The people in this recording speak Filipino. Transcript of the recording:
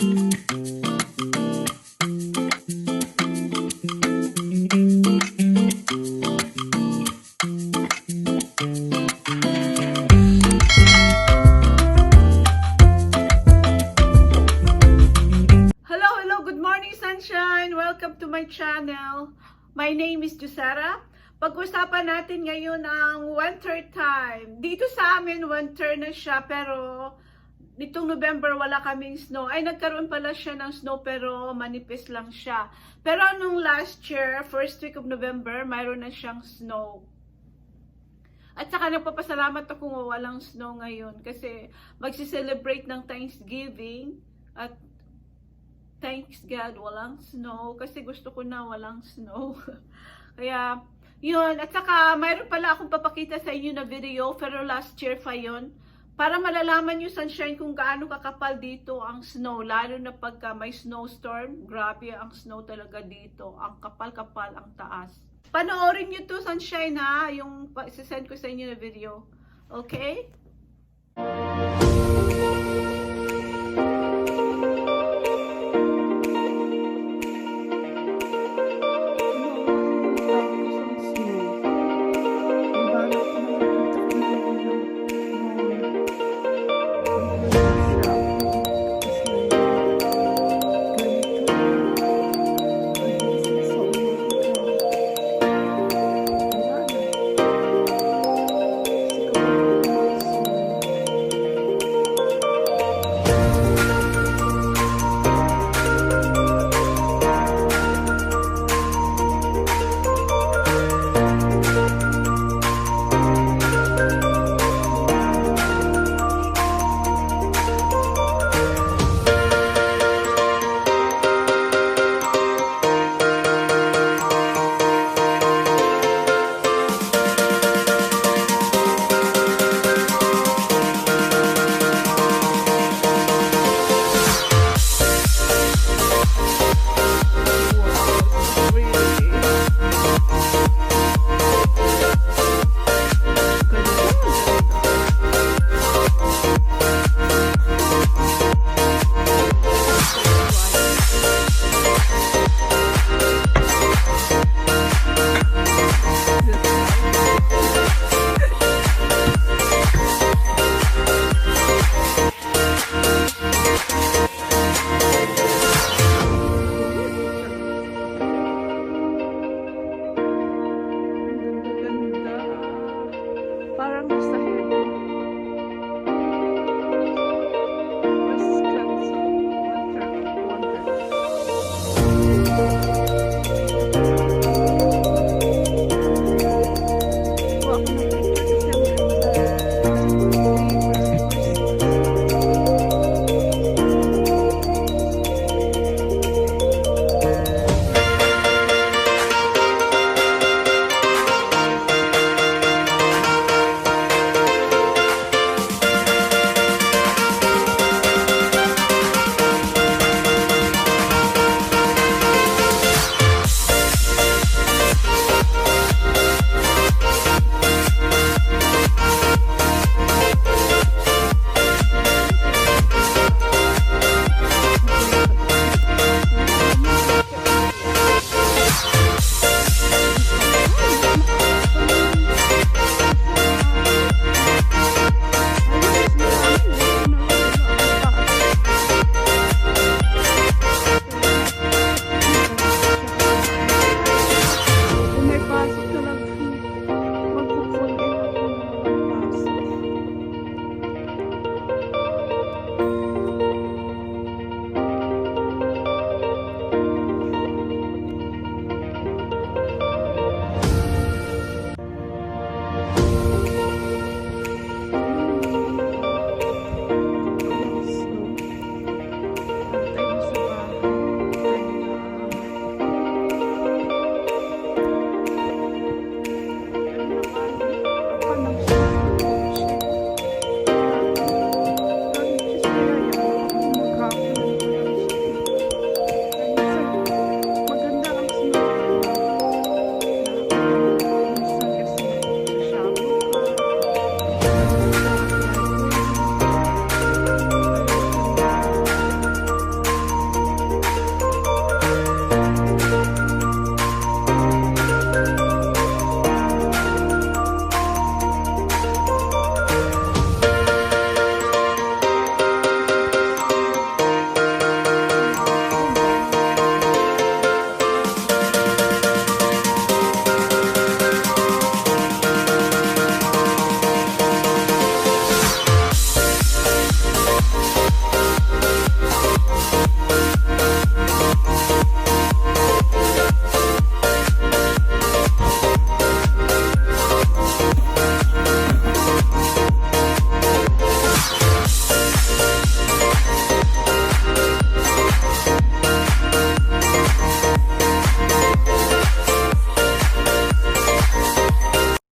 Welcome to my channel. My name is Jusara. Pag-usapan natin ngayon ang winter time. Dito sa amin, winter na siya, pero nitong November wala kaming snow. Ay, nagkaroon pala siya ng snow, pero manipis lang siya. Pero nung last year, first week of November, mayroon na siyang snow. At saka nagpapasalamat ako walang snow ngayon kasi magsi-celebrate ng Thanksgiving at thanks God, walang snow. Kasi gusto ko na walang snow. Kaya, yun. At saka, mayroon pala akong papakita sa inyo na video, pero last year pa yun. Para malalaman nyo, sunshine, kung gaano kakapal dito ang snow. Lalo na pagka may snowstorm. Grabe ang snow talaga dito. Ang kapal-kapal, ang taas. Panoorin nyo to, sunshine, ha? Yung isasend ko sa inyo na video. Okay?